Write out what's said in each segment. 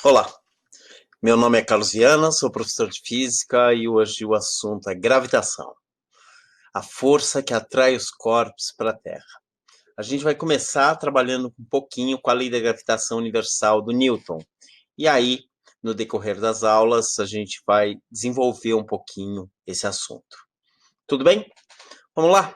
Olá, meu nome é Carlos Viana, sou professor de física e hoje o assunto é gravitação, a força que atrai os corpos para a Terra. A gente vai começar trabalhando um pouquinho com a lei da gravitação universal do Newton. E aí, no decorrer das aulas, a gente vai desenvolver um pouquinho esse assunto. Tudo bem? Vamos lá?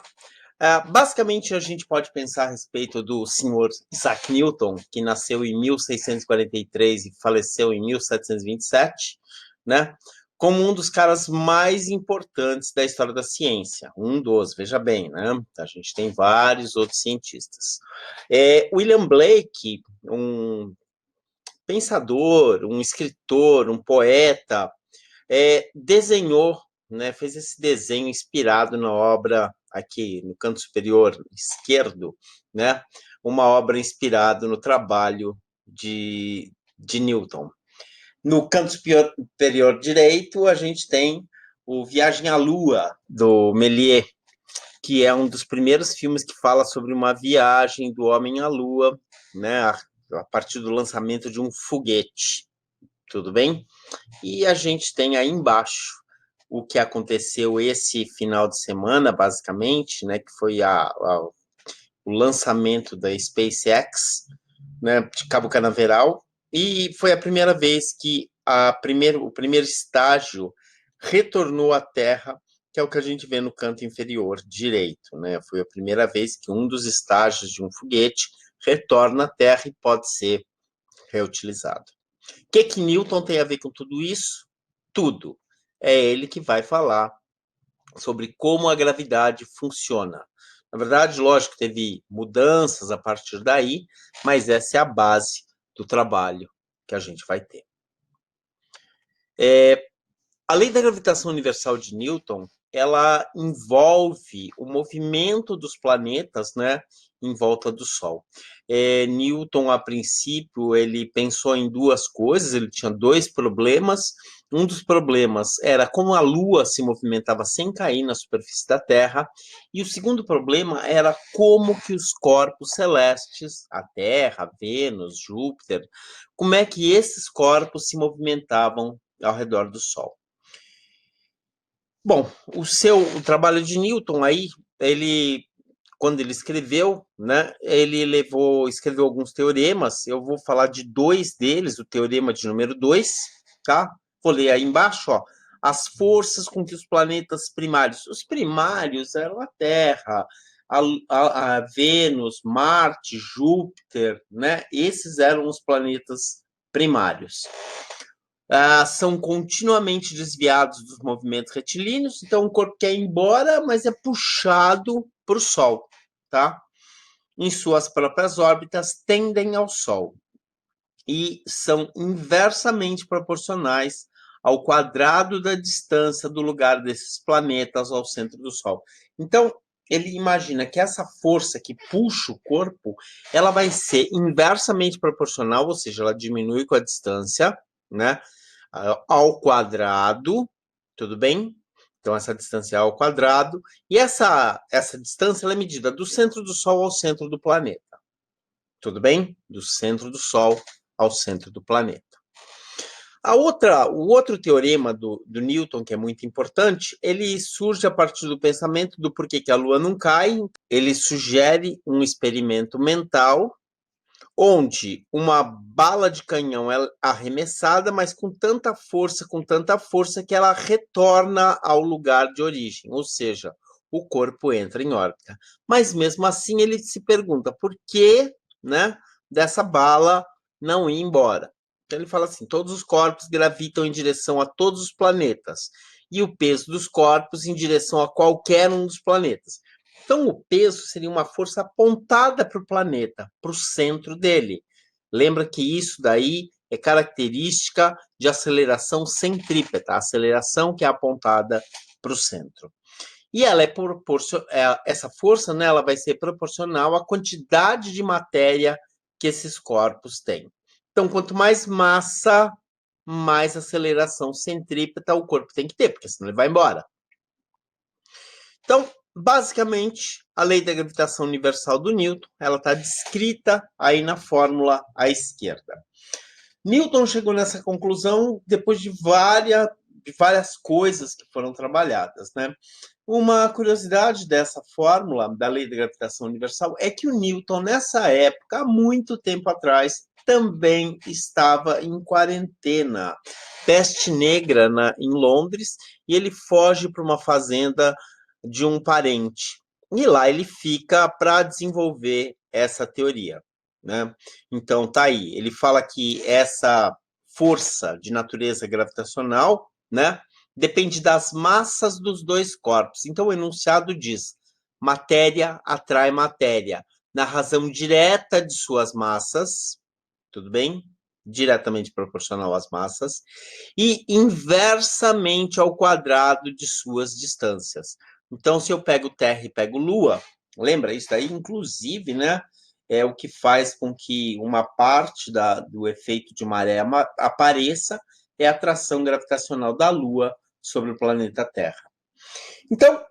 Basicamente, a gente pode pensar a respeito do senhor Isaac Newton, que nasceu em 1643 e faleceu em 1727, né? Como um dos caras mais importantes da história da ciência. Um dos, veja bem, né? A gente tem vários outros cientistas. William Blake, um pensador, um escritor, um poeta, desenhou, né, fez esse desenho inspirado na obra aqui no canto superior esquerdo, né, uma obra inspirada no trabalho de Newton. No canto superior direito, a gente tem o Viagem à Lua, do Méliès, que é um dos primeiros filmes que fala sobre uma viagem do homem à Lua, né, a partir do lançamento de um foguete. Tudo bem? E a gente tem aí embaixo o que aconteceu esse final de semana, basicamente, né, que foi o lançamento da SpaceX, né, de Cabo Canaveral, e foi a primeira vez que o primeiro estágio retornou à Terra, que é o que a gente vê no canto inferior direito, né? Foi a primeira vez que um dos estágios de um foguete retorna à Terra e pode ser reutilizado. O que Newton tem a ver com tudo isso? Tudo. É ele que vai falar sobre como a gravidade funciona. Na verdade, lógico, teve mudanças a partir daí, mas essa é a base do trabalho que a gente vai ter. A lei da gravitação universal de Newton, ela envolve o movimento dos planetas, né, em volta do Sol. Newton, a princípio, ele pensou em duas coisas, ele tinha dois problemas. Um dos problemas era como a Lua se movimentava sem cair na superfície da Terra, e o segundo problema era como que os corpos celestes, a Terra, Vênus, Júpiter, como é que esses corpos se movimentavam ao redor do Sol. Bom, o trabalho de Newton aí, quando ele escreveu, né, escreveu alguns teoremas. Eu vou falar de dois deles, o teorema de número 2, tá? Vou ler aí embaixo, ó. As forças com que os planetas primários, os primários eram a Terra, a Vênus, Marte, Júpiter, né? Esses eram os planetas primários. São continuamente desviados dos movimentos retilíneos, então o corpo quer ir embora, mas é puxado para o Sol, tá? Em suas próprias órbitas, tendem ao Sol e são inversamente proporcionais ao quadrado da distância do lugar desses planetas ao centro do Sol. Então, ele imagina que essa força que puxa o corpo, ela vai ser inversamente proporcional, ou seja, ela diminui com a distância, né? Ao quadrado, tudo bem? Então, essa distância é ao quadrado, e essa distância ela é medida do centro do Sol ao centro do planeta. Tudo bem? Do centro do Sol ao centro do planeta. O outro teorema do Newton, que é muito importante, ele surge a partir do pensamento do porquê que a Lua não cai. Ele sugere um experimento mental onde uma bala de canhão é arremessada, mas com tanta força que ela retorna ao lugar de origem, ou seja, o corpo entra em órbita. Mas mesmo assim ele se pergunta por que, né, dessa bala não ir embora. Então ele fala assim, todos os corpos gravitam em direção a todos os planetas e o peso dos corpos em direção a qualquer um dos planetas. Então, o peso seria uma força apontada para o planeta, para o centro dele. Lembra que isso daí é característica de aceleração centrípeta, a aceleração que é apontada para o centro. E ela essa força, né, ela vai ser proporcional à quantidade de matéria que esses corpos têm. Então, quanto mais massa, mais aceleração centrípeta o corpo tem que ter, porque senão ele vai embora. Então, basicamente, a lei da gravitação universal do Newton, ela está descrita aí na fórmula à esquerda. Newton chegou nessa conclusão depois de várias coisas que foram trabalhadas, né? Uma curiosidade dessa fórmula da lei da gravitação universal é que o Newton, nessa época, há muito tempo atrás, também estava em quarentena, peste negra em Londres, e ele foge para uma fazenda de um parente. E lá ele fica para desenvolver essa teoria, né? Então, tá aí. Ele fala que essa força de natureza gravitacional, né, depende das massas dos dois corpos. Então, o enunciado diz: matéria atrai matéria, na razão direta de suas massas, tudo bem? Diretamente proporcional às massas, e inversamente ao quadrado de suas distâncias. Então, se eu pego Terra e pego Lua, lembra isso aí? Inclusive, né? É o que faz com que uma parte do efeito de maré apareça, é a atração gravitacional da Lua sobre o planeta Terra. Então,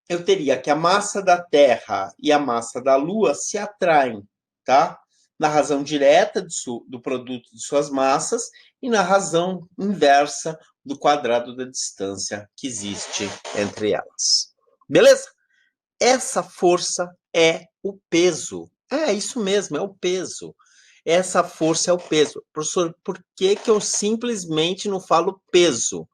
eu teria que a massa da Terra e a massa da Lua se atraem, tá? Na razão direta do produto de suas massas e na razão inversa do quadrado da distância que existe entre elas. Beleza? Essa força é o peso. É isso mesmo, é o peso. Essa força é o peso. Professor, por que eu simplesmente não falo peso?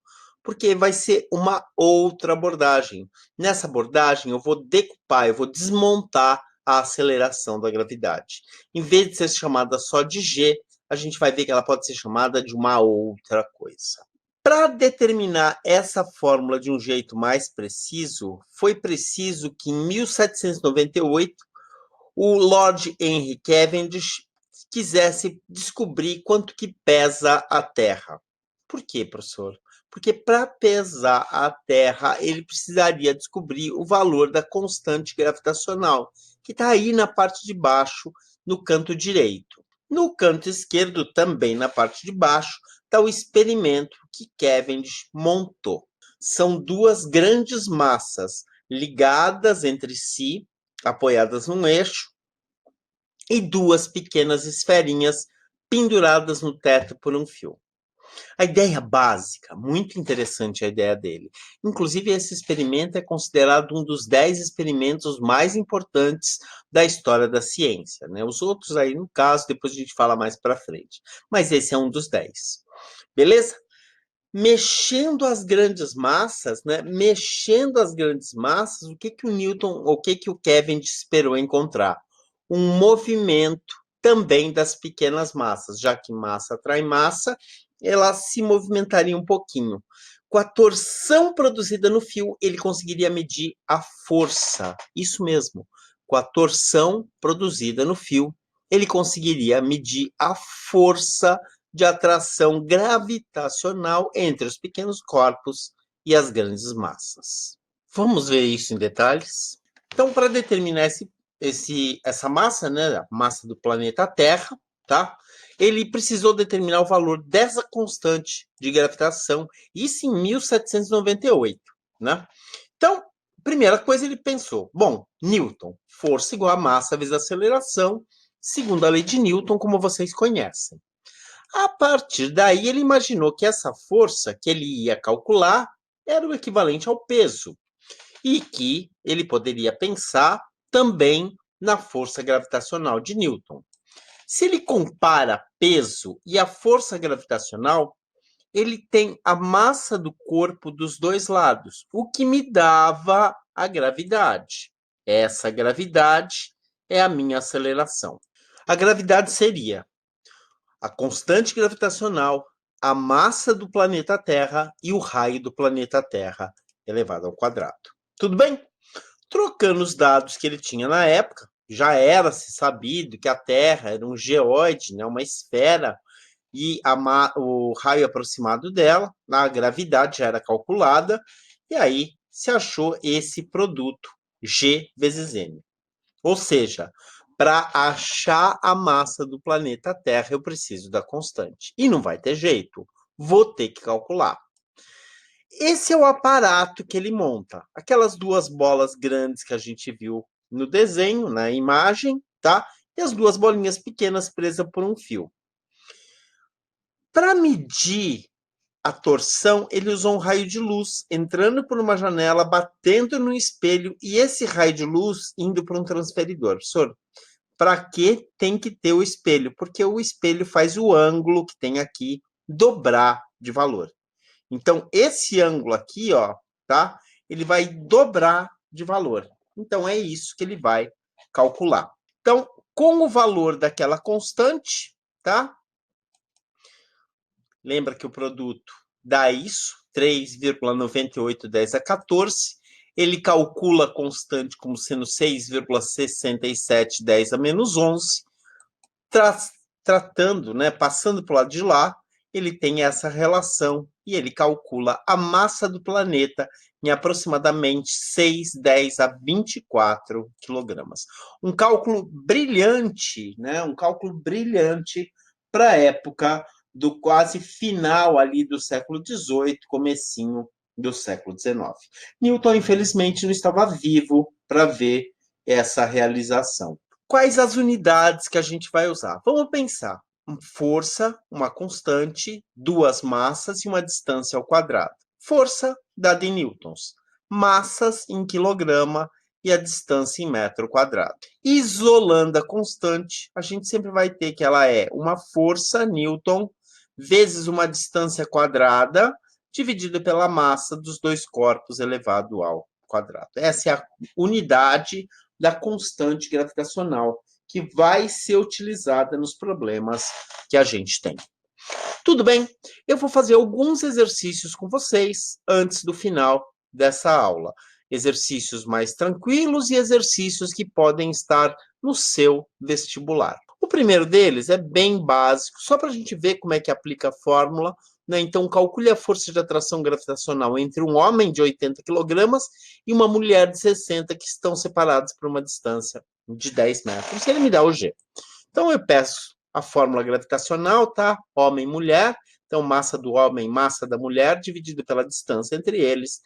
Porque vai ser uma outra abordagem. Nessa abordagem, eu vou decupar, eu vou desmontar a aceleração da gravidade. Em vez de ser chamada só de G, a gente vai ver que ela pode ser chamada de uma outra coisa. Para determinar essa fórmula de um jeito mais preciso, foi preciso que em 1798 o Lord Henry Cavendish quisesse descobrir quanto que pesa a Terra. Por quê, professor? Porque para pesar a Terra, ele precisaria descobrir o valor da constante gravitacional, que está aí na parte de baixo, no canto direito. No canto esquerdo, também na parte de baixo, está o experimento que Cavendish montou. São duas grandes massas ligadas entre si, apoiadas num eixo, e duas pequenas esferinhas penduradas no teto por um fio. A ideia básica, muito interessante a ideia dele. Inclusive, esse experimento é considerado um dos 10 experimentos mais importantes da história da ciência, né? Os outros aí, no caso, depois a gente fala mais para frente. Mas esse é um dos 10. Beleza? Mexendo as grandes massas, né? Mexendo as grandes massas, o que o Kevin esperou encontrar? Um movimento também das pequenas massas, já que massa atrai massa, ela se movimentaria um pouquinho. Com a torção produzida no fio, ele conseguiria medir a força. Isso mesmo. Com a torção produzida no fio, ele conseguiria medir a força de atração gravitacional entre os pequenos corpos e as grandes massas. Vamos ver isso em detalhes? Então, para determinar essa massa, né, a massa do planeta Terra, tá? Ele precisou determinar o valor dessa constante de gravitação, isso em 1798, né? Então, primeira coisa ele pensou, bom, Newton, força igual a massa vezes aceleração, segundo a lei de Newton, como vocês conhecem. A partir daí, ele imaginou que essa força que ele ia calcular era o equivalente ao peso e que ele poderia pensar também na força gravitacional de Newton. Se ele compara peso e a força gravitacional, ele tem a massa do corpo dos dois lados, o que me dava a gravidade. Essa gravidade é a minha aceleração. A gravidade seria a constante gravitacional, a massa do planeta Terra e o raio do planeta Terra elevado ao quadrado. Tudo bem? Trocando os dados que ele tinha na época, já era-se sabido que a Terra era um geóide, né, uma esfera, e o raio aproximado dela, a gravidade já era calculada, e aí se achou esse produto, G vezes M. Ou seja, para achar a massa do planeta Terra, eu preciso da constante. E não vai ter jeito. Vou ter que calcular. Esse é o aparato que ele monta. Aquelas duas bolas grandes que a gente viu no desenho, na imagem, tá? E as duas bolinhas pequenas presas por um fio. Para medir a torção, ele usou um raio de luz entrando por uma janela, batendo no espelho e esse raio de luz indo para um transferidor. Professor, para que tem que ter o espelho? Porque o espelho faz o ângulo que tem aqui dobrar de valor. Então, esse ângulo aqui, ó, tá? Ele vai dobrar de valor. Então, é isso que ele vai calcular. Então, com o valor daquela constante, tá? Lembra que o produto dá isso, 3,9810 a 14. Ele calcula a constante como sendo 6,6710 a menos 11. Tratando, né, passando para o lado de lá, ele tem essa relação e ele calcula a massa do planeta em aproximadamente 6,10 a 24 quilogramas. Um cálculo brilhante, né? Um cálculo brilhante para a época do quase final ali do século XVIII, comecinho do século XIX. Newton, infelizmente, não estava vivo para ver essa realização. Quais as unidades que a gente vai usar? Vamos pensar. Força, uma constante, duas massas e uma distância ao quadrado. Força dada em newtons, massas em quilograma e a distância em metro quadrado. Isolando a constante, a gente sempre vai ter que ela é uma força, newton, vezes uma distância quadrada, dividido pela massa dos dois corpos elevado ao quadrado. Essa é a unidade da constante gravitacional que vai ser utilizada nos problemas que a gente tem. Tudo bem? Eu vou fazer alguns exercícios com vocês antes do final dessa aula. Exercícios mais tranquilos e exercícios que podem estar no seu vestibular. O primeiro deles é bem básico, só para a gente ver como é que aplica a fórmula, né? Então, calcule a força de atração gravitacional entre um homem de 80 kg e uma mulher de 60 que estão separados por uma distância de 10 metros. Ele me dá o G. Então, eu peço a fórmula gravitacional, tá? Homem e mulher. Então, massa do homem, massa da mulher, dividido pela distância entre eles,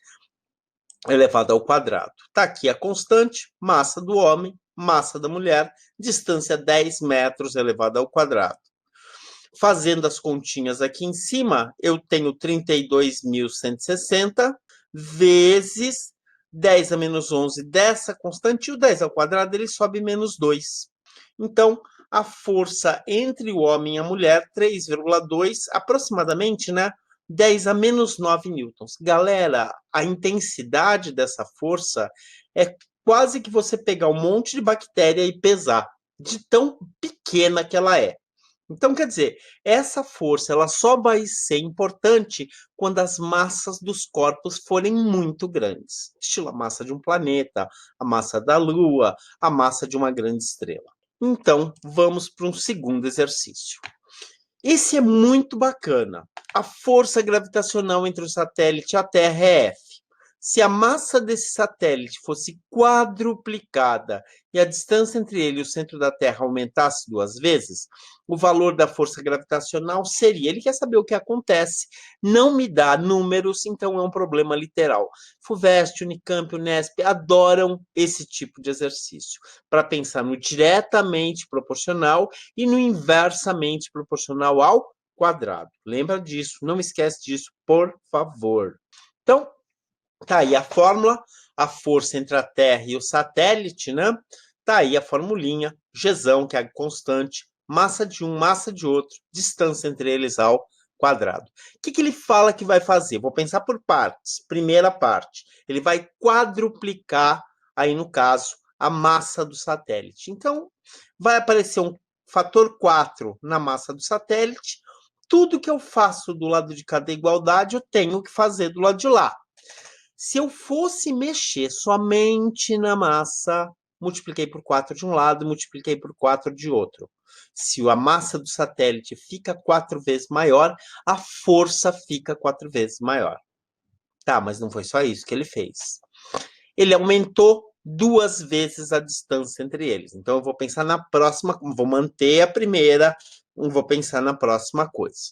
elevado ao quadrado. Tá aqui a constante, massa do homem, massa da mulher, distância 10 metros elevado ao quadrado. Fazendo as continhas aqui em cima, eu tenho 32.160 vezes 10 a menos 11 dessa constante, e o 10 ao quadrado ele sobe menos 2. Então, a força entre o homem e a mulher, 3,2, aproximadamente, né? 10 a menos 9 newtons. Galera, a intensidade dessa força é quase que você pegar um monte de bactéria e pesar, de tão pequena que ela é. Então, quer dizer, essa força ela só vai ser importante quando as massas dos corpos forem muito grandes. Estilo a massa de um planeta, a massa da Lua, a massa de uma grande estrela. Então, vamos para um segundo exercício. Esse é muito bacana. A força gravitacional entre o satélite e a Terra é F. Se a massa desse satélite fosse quadruplicada e a distância entre ele e o centro da Terra aumentasse 2 vezes, o valor da força gravitacional seria... Ele quer saber o que acontece. Não me dá números, então é um problema literal. FUVEST, Unicamp, Unesp adoram esse tipo de exercício, para pensar no diretamente proporcional e no inversamente proporcional ao quadrado. Lembra disso, não esquece disso, por favor. Então, tá aí a fórmula, a força entre a Terra e o satélite, né? Tá aí a formulinha, Gzão, que é a constante, massa de um, massa de outro, distância entre eles ao quadrado. O que ele fala que vai fazer? Vou pensar por partes. Primeira parte, ele vai quadruplicar, aí no caso, a massa do satélite. Então, vai aparecer um fator 4 na massa do satélite. Tudo que eu faço do lado de cada igualdade, eu tenho que fazer do lado de lá. Se eu fosse mexer somente na massa, multipliquei por 4 de um lado, multipliquei por 4 de outro. Se a massa do satélite fica 4 vezes maior, a força fica 4 vezes maior. Tá, mas não foi só isso que ele fez. Ele aumentou 2 vezes a distância entre eles. Então, eu vou pensar na próxima, vou manter a primeira, vou pensar na próxima coisa.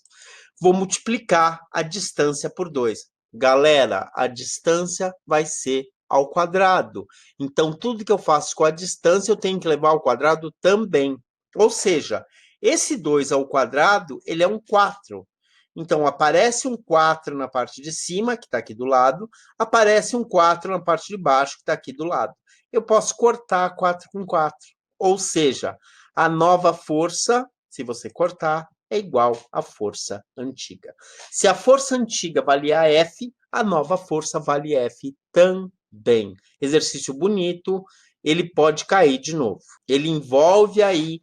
Vou multiplicar a distância por 2. Galera, a distância vai ser ao quadrado. Então, tudo que eu faço com a distância, eu tenho que levar ao quadrado também. Ou seja, esse 2 ao quadrado, ele é um 4. Então, aparece um 4 na parte de cima, que está aqui do lado, aparece um 4 na parte de baixo, que está aqui do lado. Eu posso cortar 4 com 4. Ou seja, a nova força, se você cortar, é igual à força antiga. Se a força antiga valia F, a nova força vale F também. Exercício bonito, ele pode cair de novo. Ele envolve aí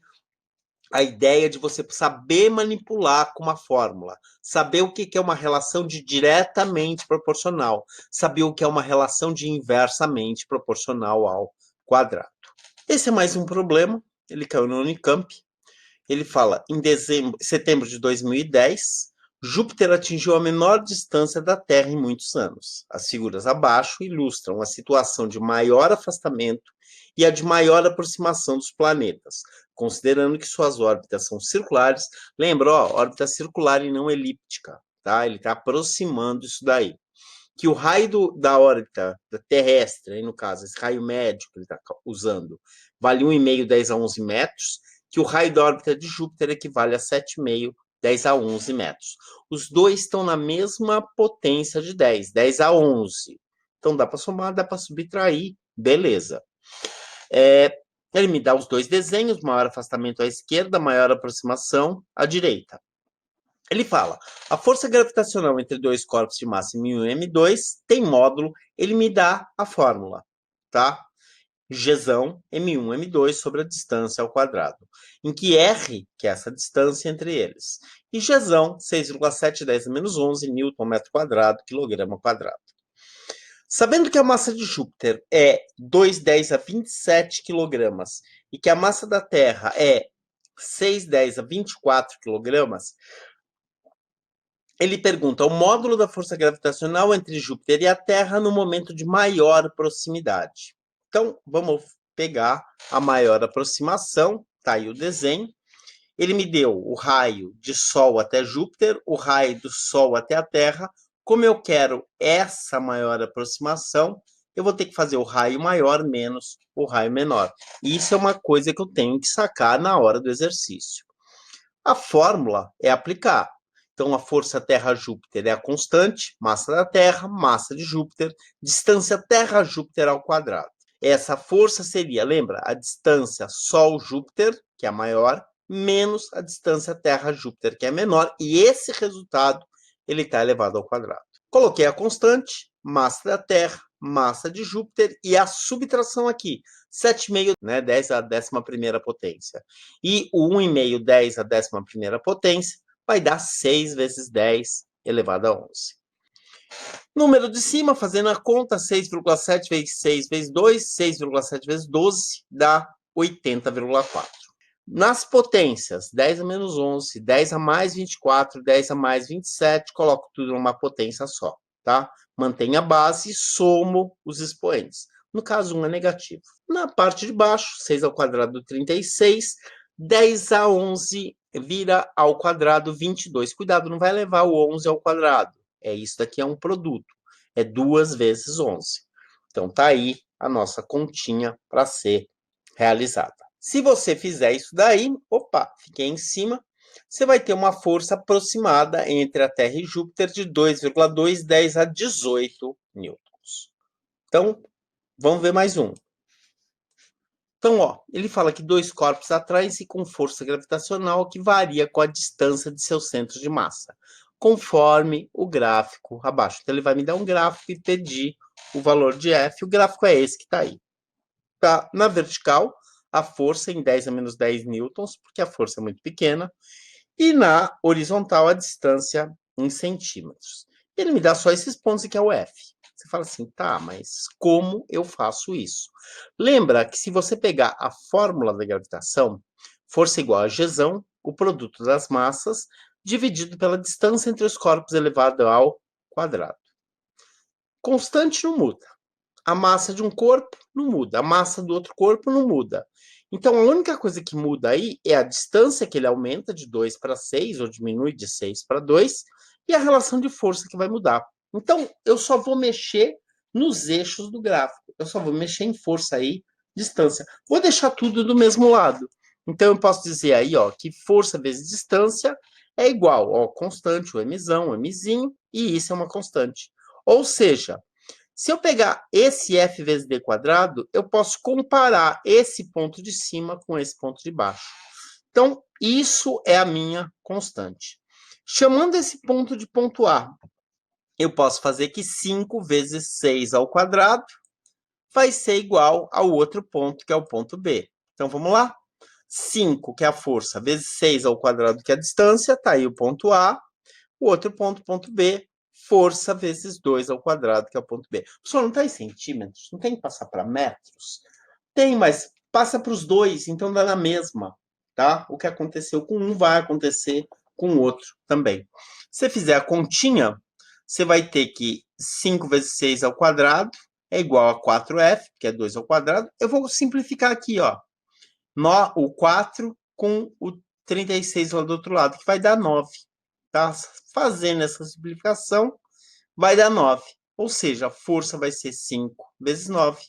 a ideia de você saber manipular com uma fórmula, saber o que é uma relação de diretamente proporcional, saber o que é uma relação de inversamente proporcional ao quadrado. Esse é mais um problema, ele caiu no Unicamp. Ele fala, em setembro de 2010, Júpiter atingiu a menor distância da Terra em muitos anos. As figuras abaixo ilustram a situação de maior afastamento e a de maior aproximação dos planetas, considerando que suas órbitas são circulares. Lembra, ó, órbita circular e não elíptica, tá? Ele está aproximando isso daí. Que o raio da órbita terrestre, aí no caso, esse raio médio que ele está usando, vale 1,5, 10 a 11 metros, que o raio da órbita de Júpiter equivale a 7,5, 10 a 11 metros. Os dois estão na mesma potência de 10, 10 a 11. Então dá para somar, dá para subtrair, beleza. Ele me dá os dois desenhos, maior afastamento à esquerda, maior aproximação à direita. Ele fala, a força gravitacional entre dois corpos de massa M1 e M2 tem módulo, ele me dá a fórmula, tá? Gzão, M1, M2 sobre a distância ao quadrado, em que R, que é essa distância entre eles, e Gzão, 6,7 10 a menos 11 Newton metro quadrado, quilograma quadrado. Sabendo que a massa de Júpiter é 2,10 a 27 quilogramas e que a massa da Terra é 6,10 a 24 quilogramas, ele pergunta o módulo da força gravitacional entre Júpiter e a Terra no momento de maior proximidade. Então, vamos pegar a maior aproximação, tá aí o desenho. Ele me deu o raio de Sol até Júpiter, o raio do Sol até a Terra. Como eu quero essa maior aproximação, eu vou ter que fazer o raio maior menos o raio menor. E isso é uma coisa que eu tenho que sacar na hora do exercício. A fórmula é aplicar. Então, a força Terra-Júpiter é a constante, massa da Terra, massa de Júpiter, distância Terra-Júpiter ao quadrado. Essa força seria, lembra, a distância Sol-Júpiter, que é a maior, menos a distância Terra-Júpiter, que é menor, e esse resultado ele está elevado ao quadrado. Coloquei a constante, massa da Terra, massa de Júpiter, e a subtração aqui, 7,5, né, 10 à 11ª potência. E o 1,5, 10 à 11ª potência, vai dar 6 vezes 10 elevado a 11. Número de cima, fazendo a conta, 6,7 vezes 6 vezes 2, 6,7 vezes 12, dá 80,4. Nas potências, 10 a menos 11, 10 a mais 24, 10 a mais 27, coloco tudo numa potência só, tá? Mantenho a base e somo os expoentes. No caso, 1 é negativo. Na parte de baixo, 6 ao quadrado, 36, 10 a 11 vira ao quadrado 22. Cuidado, não vai levar o 11 ao quadrado. Isso daqui é um produto. É 2 vezes 11. Então, tá aí a nossa continha para ser realizada. Se você fizer isso daí, opa, fiquei em cima, você vai ter uma força aproximada entre a Terra e Júpiter de 2,2 10 a 18 newtons. Então, vamos ver mais um. Então, ó, ele fala que dois corpos atraem-se com força gravitacional que varia com a distância de seus centros de massa, conforme o gráfico abaixo. Então, ele vai me dar um gráfico e pedir o valor de F. O gráfico é esse que está aí. Tá? Na vertical, a força em 10 a menos 10 newtons, porque a força é muito pequena, e na horizontal, a distância em centímetros. Ele me dá só esses pontos que é o F. Você fala assim, tá, mas como eu faço isso? Lembra que se você pegar a fórmula da gravitação, força igual a Gzão, o produto das massas, dividido pela distância entre os corpos elevado ao quadrado. Constante não muda. A massa de um corpo não muda, a massa do outro corpo não muda. Então, a única coisa que muda aí é a distância que ele aumenta de 2 para 6, ou diminui de 6 para 2, e a relação de força que vai mudar. Então, eu só vou mexer nos eixos do gráfico. Eu só vou mexer em força aí, distância. Vou deixar tudo do mesmo lado. Então, eu posso dizer aí, ó, que força vezes distância é igual, ó, constante, o mzão, o mzinho, e isso é uma constante. Ou seja, se eu pegar esse f vezes d quadrado, eu posso comparar esse ponto de cima com esse ponto de baixo. Então, isso é a minha constante. Chamando esse ponto de ponto A, eu posso fazer que 5 vezes 6 ao quadrado vai ser igual ao outro ponto, que é o ponto B. Então, vamos lá? 5, que é a força, vezes 6 ao quadrado, que é a distância, está aí o ponto A. O outro ponto, ponto B, força vezes 2 ao quadrado, que é o ponto B. Pessoal, não está em centímetros? Não tem que passar para metros? Tem, mas passa para os dois, então dá na mesma, tá? O que aconteceu com um vai acontecer com o outro também. Se você fizer a continha, você vai ter que 5 vezes 6 ao quadrado é igual a 4f, que é 2 ao quadrado. Eu vou simplificar aqui, ó. O 4 com o 36 lá do outro lado, que vai dar 9. Tá? Fazendo essa simplificação, vai dar 9. Ou seja, a força vai ser 5 vezes 9.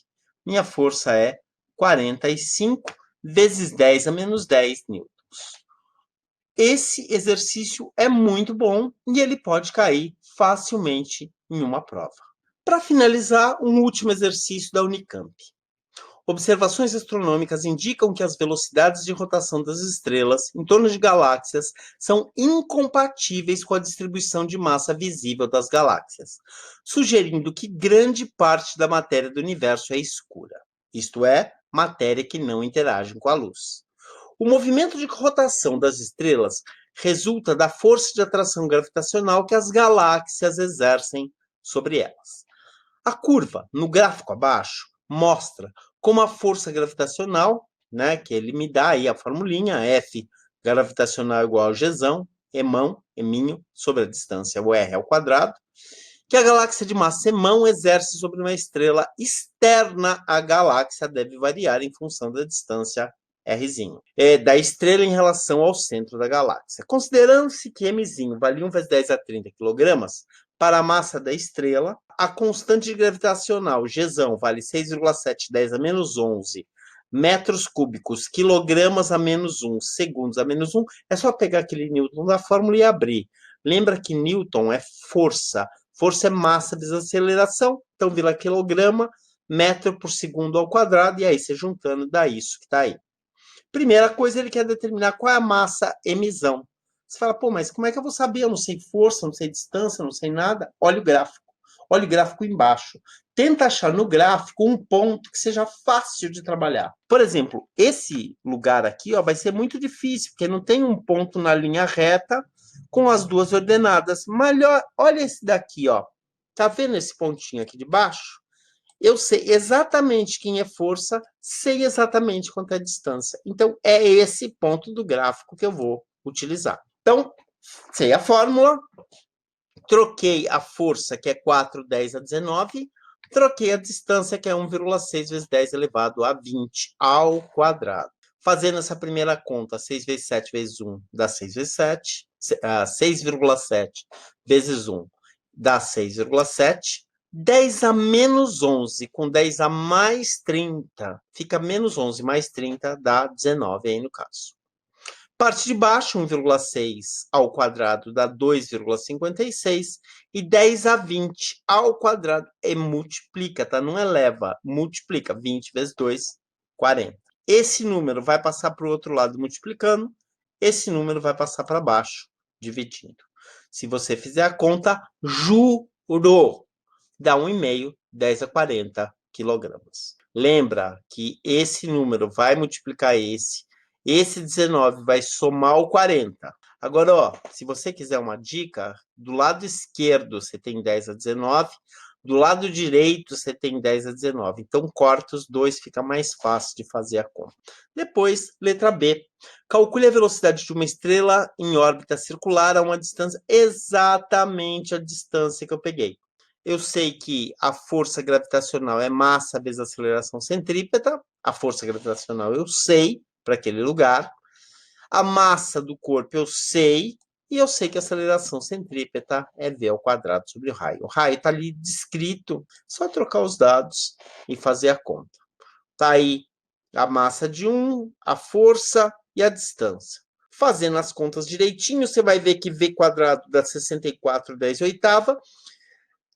Minha força é 45 vezes 10 a menos 10 newtons. Esse exercício é muito bom e ele pode cair facilmente em uma prova. Para finalizar, um último exercício da Unicamp. Observações astronômicas indicam que as velocidades de rotação das estrelas em torno de galáxias são incompatíveis com a distribuição de massa visível das galáxias, sugerindo que grande parte da matéria do universo é escura, isto é, matéria que não interage com a luz. O movimento de rotação das estrelas resulta da força de atração gravitacional que as galáxias exercem sobre elas. A curva, no gráfico abaixo, mostra como a força gravitacional, né, que ele me dá aí a formulinha, F gravitacional igual a Gzão, Emão, Eminho, sobre a distância, o R ao quadrado, que a galáxia de massa Emão exerce sobre uma estrela externa à galáxia deve variar em função da distância Rzinho, da estrela em relação ao centro da galáxia. Considerando-se que Mzinho vale 1 vezes 10 a 30 kg, para a massa da estrela, a constante gravitacional Gzão vale 6,7 10 a menos 11 metros cúbicos, quilogramas a menos 1, segundos a menos 1. É só pegar aquele Newton da fórmula e abrir. Lembra que Newton é força. Força é massa vezes aceleração. Então, vira quilograma, metro por segundo ao quadrado. E aí, você juntando, dá isso que está aí. Primeira coisa, ele quer determinar qual é a massa emissão. Você fala, pô, mas como é que eu vou saber? Eu não sei força, não sei distância, não sei nada. Olha o gráfico. Olha o gráfico embaixo. Tenta achar no gráfico um ponto que seja fácil de trabalhar. Por exemplo, esse lugar aqui, ó, vai ser muito difícil, porque não tem um ponto na linha reta com as duas ordenadas. Mas olha esse daqui, ó. Tá vendo esse pontinho aqui de baixo? Eu sei exatamente quem é força, sei exatamente quanto é a distância. Então, é esse ponto do gráfico que eu vou utilizar. Então, sei a fórmula, troquei a força, que é 4, 10 a 19, troquei a distância, que é 1,6 vezes 10 elevado a 20 ao quadrado. Fazendo essa primeira conta, 6 vezes 7 vezes 1 dá 6 vezes 7, 6,7 vezes 1 dá 6,7, 10 a menos 11 com 10 a mais 30, fica menos 11 mais 30 dá 19 aí no caso. Parte de baixo, 1,6 ao quadrado dá 2,56 e 10 a 20 ao quadrado multiplica, tá? Não eleva, multiplica. 20 vezes 2, 40. Esse número vai passar para o outro lado multiplicando, esse número vai passar para baixo dividindo. Se você fizer a conta, juro, dá 1,5, 10 a 40 quilogramas. Lembra que esse número vai multiplicar esse 19 vai somar o 40. Agora, ó, se você quiser uma dica, do lado esquerdo você tem 10 a 19, do lado direito você tem 10 a 19. Então, corta os dois, fica mais fácil de fazer a conta. Depois, letra B. Calcule a velocidade de uma estrela em órbita circular a uma distância exatamente a distância que eu peguei. Eu sei que a força gravitacional é massa vezes aceleração centrípeta. A força gravitacional eu sei para aquele lugar. A massa do corpo eu sei. E eu sei que a aceleração centrípeta é v ao quadrado sobre o raio. O raio está ali descrito, só trocar os dados e fazer a conta. Está aí a massa de um, a força e a distância. Fazendo as contas direitinho, você vai ver que V quadrado dá 64, 10 oitava.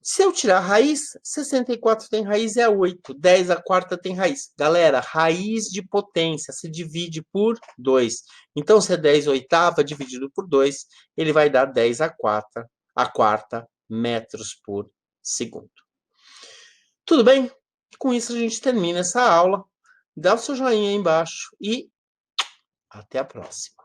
Se eu tirar a raiz, 64 tem raiz é 8, 10 a quarta tem raiz. Galera, raiz de potência se divide por 2. Então, se é 10 oitava dividido por 2, ele vai dar 10 a quarta metros por segundo. Tudo bem? Com isso a gente termina essa aula. Dá o seu joinha aí embaixo e até a próxima.